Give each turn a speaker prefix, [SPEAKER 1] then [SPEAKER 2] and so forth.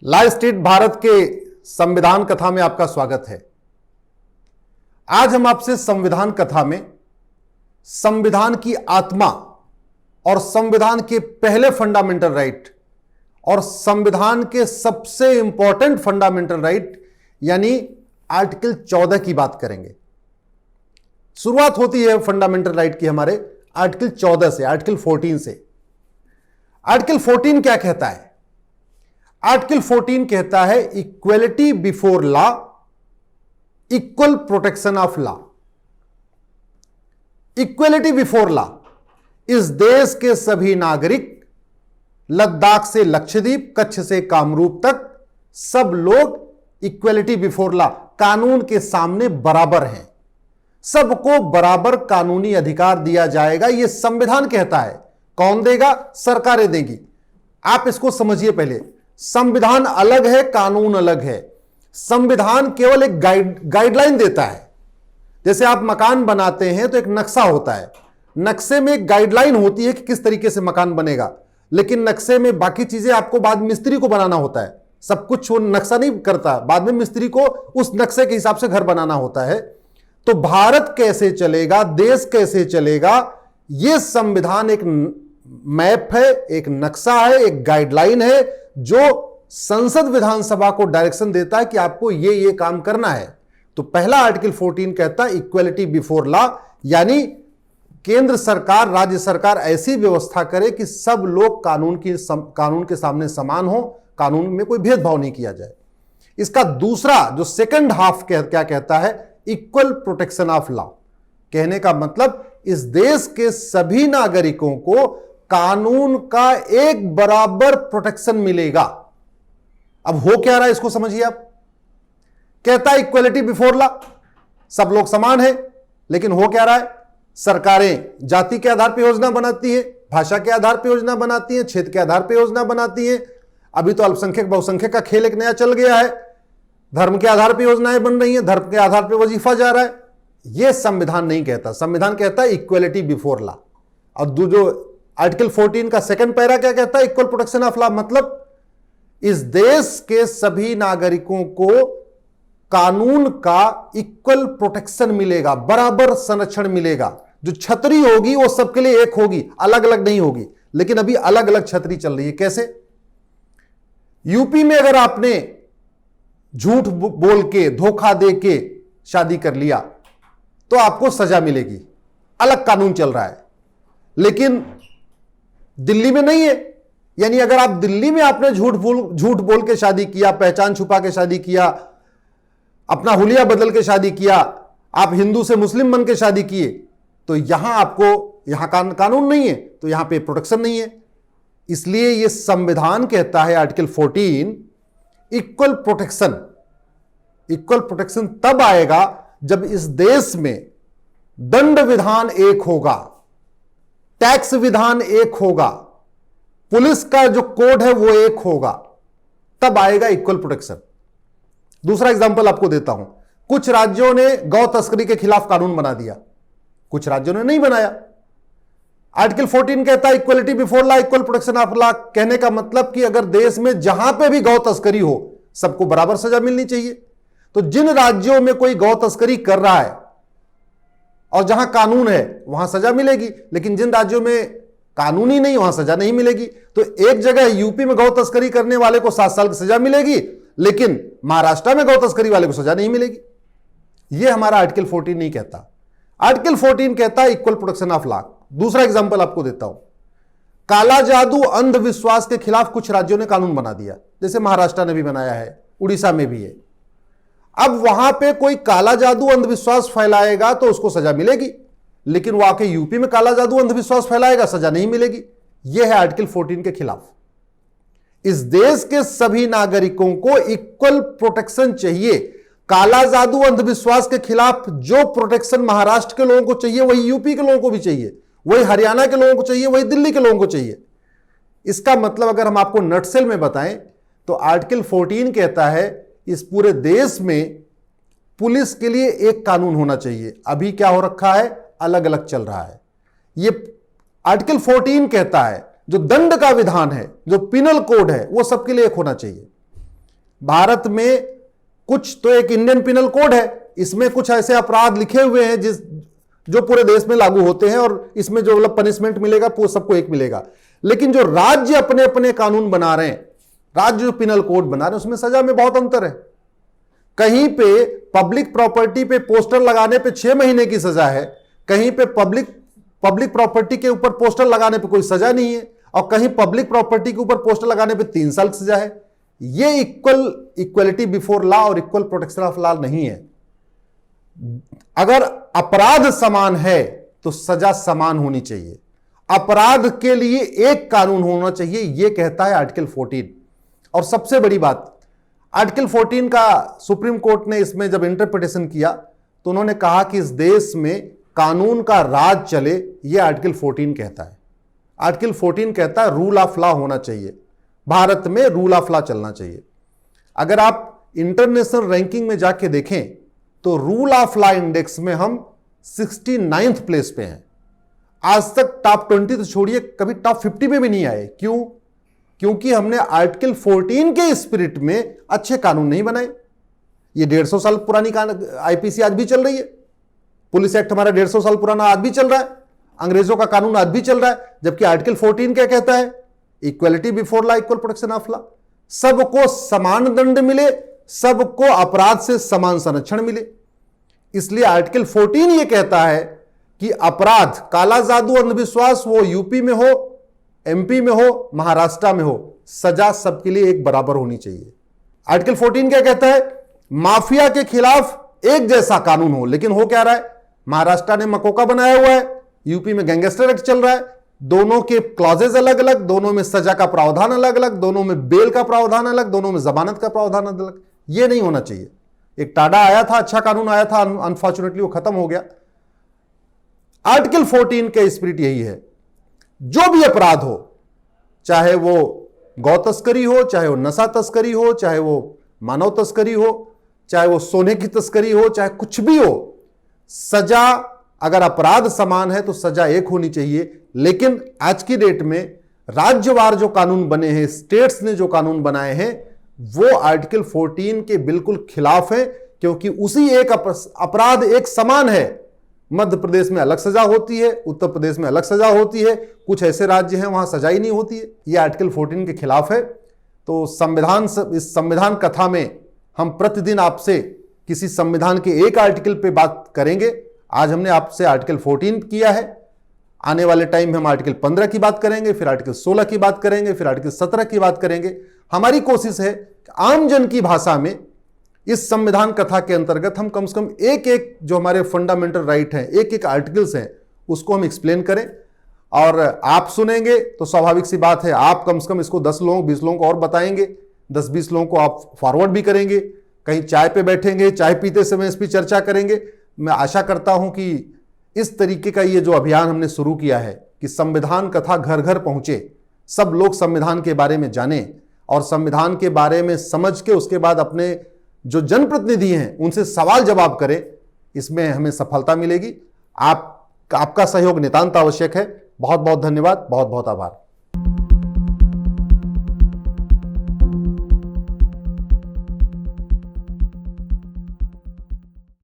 [SPEAKER 1] Live street Bharat के संविधान कथा में आपका स्वागत है। आज हम आपसे संविधान कथा में संविधान की आत्मा और संविधान के पहले फंडामेंटल राइट और संविधान के सबसे इंपॉर्टेंट फंडामेंटल राइट यानी आर्टिकल 14 की बात करेंगे। शुरुआत होती है फंडामेंटल राइट की हमारे आर्टिकल 14 से, आर्टिकल 14 से। आर्टिकल 14 क्या कहता है? आर्टिकल 14 कहता है equality before law, equal protection of law. Equality before law, इस देश के सभी नागरिक, लद्दाख से लक्षद्वीप, कच्छ से कामरूप तक सब लोग इक्वलिटी बिफोर लॉ, कानून के सामने बराबर हैं। सबको बराबर कानूनी अधिकार दिया जाएगा, यह संविधान कहता है। कौन देगा? सरकारें देगी। आप इसको समझिए पहले। संविधान अलग है, कानून अलग है। संविधान केवल एक गाइडलाइन देता है। जैसे आप मकान बनाते हैं तो एक नक्शा होता है, नक्शे में एक गाइडलाइन होती है कि किस तरीके से मकान बनेगा, लेकिन नक्शे में बाकी चीजें आपको बाद मिस्त्री को बनाना होता है। सब कुछ वो नक्शा नहीं करता, बाद में मिस्त्री को उस नक्शे के हिसाब से घर बनाना होता है। तो भारत कैसे चलेगा, देश कैसे चलेगा, यह संविधान एक मैप है, एक नक्शा है, एक गाइडलाइन है जो संसद विधानसभा को डायरेक्शन देता है कि आपको ये काम करना है। तो पहला आर्टिकल 14 कहता है इक्वलिटी बिफोर लॉ, यानी केंद्र सरकार, राज्य सरकार ऐसी व्यवस्था करे कि सब लोग कानून के सामने समान हो, कानून में कोई भेदभाव नहीं किया जाए। इसका दूसरा जो सेकंड हाफ क्या कहता है, इक्वल प्रोटेक्शन ऑफ लॉ। कहने का मतलब इस देश के सभी नागरिकों को कानून का एक बराबर प्रोटेक्शन मिलेगा। अब हो क्या रहा है इसको समझिए आप। कहता है इक्वलिटी बिफोर लॉ, सब लोग समान है, लेकिन हो क्या रहा है? सरकारें जाति के आधार पर योजना बनाती है, भाषा के आधार पर योजना बनाती है, क्षेत्र के आधार पर योजना बनाती है। अभी तो अल्पसंख्यक बहुसंख्यक का खेल एक नया चल गया है। धर्म के आधार पर योजनाएं बन रही हैं, धर्म के आधार पर वजीफा जा रहा है। यह संविधान नहीं कहता। संविधान कहता है इक्वलिटी बिफोर लॉ। और जो आर्टिकल 14 का सेकंड पैरा क्या कहता है? Equal protection of law. मतलब इस देश के सभी नागरिकों को कानून का इक्वल प्रोटेक्शन मिलेगा, बराबर संरक्षण मिलेगा। जो छतरी होगी वो सबके लिए एक होगी, अलग अलग नहीं होगी। लेकिन अभी अलग अलग छतरी चल रही है। कैसे? यूपी में अगर आपने झूठ बोल के, धोखा दे के शादी कर लिया तो आपको सजा मिलेगी, अलग कानून चल रहा है। लेकिन दिल्ली में नहीं है। यानी अगर आप दिल्ली में आपने झूठ बोल के शादी किया, पहचान छुपा के शादी किया, अपना हुलिया बदल के शादी किया, आप हिंदू से मुस्लिम बन के शादी किए, तो यहां कानून नहीं है, तो यहां पे प्रोटेक्शन नहीं है। इसलिए यह संविधान कहता है article 14 equal protection. Equal protection तब आएगा जब इस देश में दंड विधान एक होगा, टैक्स विधान एक होगा, पुलिस का जो कोड है वो एक होगा, तब आएगा इक्वल प्रोटेक्शन। दूसरा एग्जांपल आपको देता हूं। कुछ राज्यों ने गौ तस्करी के खिलाफ कानून बना दिया, कुछ राज्यों ने नहीं बनाया। आर्टिकल 14 कहता है equality before law, equal protection of law. कहने का मतलब कि अगर देश में जहां पे भी गौ तस्करी हो सबको बराबर सजा मिलनी चाहिए। तो जिन राज्यों में कोई गौ तस्करी कर रहा है और जहां कानून है वहां सजा मिलेगी, लेकिन जिन राज्यों में कानून ही नहीं वहां सजा नहीं मिलेगी। तो एक जगह यूपी में गौ तस्करी करने वाले को 7 साल की सजा मिलेगी, लेकिन महाराष्ट्र में गौ तस्करी वाले को सजा नहीं मिलेगी। यह हमारा आर्टिकल 14 नहीं कहता। आर्टिकल 14 कहता है इक्वल प्रोटेक्शन ऑफ लॉ। दूसरा एग्जांपल आपको देता हूं। काला जादू, अंधविश्वास के खिलाफ कुछ राज्यों ने कानून बना दिया, जैसे महाराष्ट्र ने भी बनाया है, उड़ीसा में भी है। अब वहां पे कोई काला जादू अंधविश्वास फैलाएगा तो उसको सजा मिलेगी, लेकिन वो आके यूपी में काला जादू अंधविश्वास फैलाएगा, सजा नहीं मिलेगी। यह है आर्टिकल 14 के खिलाफ। इस देश के सभी नागरिकों को इक्वल प्रोटेक्शन चाहिए। काला जादू अंधविश्वास के खिलाफ जो प्रोटेक्शन महाराष्ट्र के लोगों को चाहिए वही यूपी के लोगों को भी चाहिए, वही हरियाणा के लोगों को चाहिए, वही दिल्ली के लोगों को चाहिए। इसका मतलब अगर हम आपको नटसेल में बताएं तो आर्टिकल 14 कहता है इस पूरे देश में पुलिस के लिए एक कानून होना चाहिए। अभी क्या हो रखा है? अलग अलग चल रहा है। यह आर्टिकल 14 कहता है जो दंड का विधान है, जो पिनल कोड है, वो सबके लिए एक होना चाहिए। भारत में कुछ तो एक इंडियन पिनल कोड है, इसमें कुछ ऐसे अपराध लिखे हुए हैं जो पूरे देश में लागू होते हैं और इसमें जो मतलब पनिशमेंट मिलेगा वो सबको एक मिलेगा। लेकिन जो राज्य अपने अपने कानून बना रहे हैं, राज्य जो पिनल कोड बना रहे हैं, उसमें सजा में बहुत अंतर है। कहीं पे पब्लिक प्रॉपर्टी पे पोस्टर लगाने पे 6 महीने की सजा है, कहीं पे पब्लिक प्रॉपर्टी के ऊपर पोस्टर लगाने पे कोई सजा नहीं है, और कहीं पब्लिक प्रॉपर्टी के ऊपर पोस्टर लगाने पे 3 साल की सजा है। ये इक्वलिटी बिफोर लॉ और इक्वल प्रोटेक्शन ऑफ लॉ नहीं है। अगर अपराध समान है तो सजा समान होनी चाहिए, अपराध के लिए एक कानून होना चाहिए, यह कहता है आर्टिकल 14। और सबसे बड़ी बात, आर्टिकल 14 का सुप्रीम कोर्ट ने इसमें जब इंटरप्रिटेशन किया तो उन्होंने कहा कि इस देश में कानून का राज चले, यह आर्टिकल 14 कहता है। आर्टिकल 14 कहता है रूल ऑफ लॉ होना चाहिए, भारत में रूल ऑफ लॉ चलना चाहिए। अगर आप इंटरनेशनल रैंकिंग में जाके देखें तो रूल ऑफ लॉ इंडेक्स में हम 69th प्लेस पे हैं। आज तक टॉप 20 तो छोड़िए, कभी टॉप 50 में भी नहीं आए। क्यों? क्योंकि हमने आर्टिकल 14 के स्पिरिट में अच्छे कानून नहीं बनाए। ये 150 साल पुरानी आईपीसी आज भी चल रही है, पुलिस एक्ट हमारा 150 साल पुराना आज भी चल रहा है, अंग्रेजों का कानून आज भी चल रहा है। जबकि आर्टिकल 14 क्या कहता है? Equality before law, equal protection of law, सबको समान दंड मिले, सबको अपराध से समान संरक्षण मिले। इसलिए आर्टिकल 14 यह कहता है कि अपराध, काला जादू, अंधविश्वास वो यूपी में हो, एमपी में हो, महाराष्ट्र में हो, सजा सबके लिए एक बराबर होनी चाहिए। आर्टिकल 14 क्या कहता है? माफिया के खिलाफ एक जैसा कानून हो। लेकिन हो क्या रहा है? महाराष्ट्र ने मकोका बनाया हुआ है, यूपी में गैंगस्टर एक्ट चल रहा है, दोनों के क्लॉजेज अलग अलग, दोनों में सजा का प्रावधान अलग अलग, दोनों में बेल का प्रावधान अलग, दोनों में जमानत का प्रावधान अलग। यह नहीं होना चाहिए। एक टाडा आया था, अच्छा कानून आया था, अनफॉर्चुनेटली वो खत्म हो गया। आर्टिकल 14 के स्पिरिट यही है, जो भी अपराध हो, चाहे वो गौ तस्करी हो, चाहे वो नशा तस्करी हो, चाहे वो मानव तस्करी हो, चाहे वो सोने की तस्करी हो, चाहे कुछ भी हो, सजा, अगर अपराध समान है तो सजा एक होनी चाहिए। लेकिन आज की डेट में राज्यवार जो कानून बने हैं, स्टेट्स ने जो कानून बनाए हैं, वो आर्टिकल 14 के बिल्कुल खिलाफ है, क्योंकि उसी एक अपराध एक समान है। मध्य प्रदेश में अलग सजा होती है, उत्तर प्रदेश में अलग सजा होती है, कुछ ऐसे राज्य हैं वहां सजा ही नहीं होती है। यह आर्टिकल 14 के खिलाफ है। तो इस संविधान कथा में हम प्रतिदिन आपसे किसी संविधान के एक आर्टिकल पे बात करेंगे। आज हमने आपसे आर्टिकल 14 किया है, आने वाले टाइम में हम आर्टिकल 15 की बात करेंगे, फिर आर्टिकल 16 की बात करेंगे, फिर आर्टिकल 17 की बात करेंगे। हमारी कोशिश है कि आम जन की भाषा में इस संविधान कथा के अंतर्गत हम कम से कम एक एक जो हमारे फंडामेंटल राइट हैं, एक एक आर्टिकल्स हैं, उसको हम एक्सप्लेन करें। और आप सुनेंगे तो स्वाभाविक सी बात है, आप कम से कम इसको 10 लोगों 20 लोगों को और बताएंगे, 10-20 लोगों को आप फॉरवर्ड भी करेंगे, कहीं चाय पे बैठेंगे, चाय पीते समय इस पर चर्चा करेंगे। मैं आशा करता हूं कि इस तरीके का ये जो अभियान हमने शुरू किया है कि संविधान कथा घर घर पहुंचे, सब लोग संविधान के बारे में जाने और संविधान के बारे में समझ के उसके बाद अपने जो जनप्रतिनिधि हैं उनसे सवाल जवाब करें, इसमें हमें सफलता मिलेगी। आपका सहयोग नितांत आवश्यक है। बहुत बहुत धन्यवाद, बहुत बहुत आभार।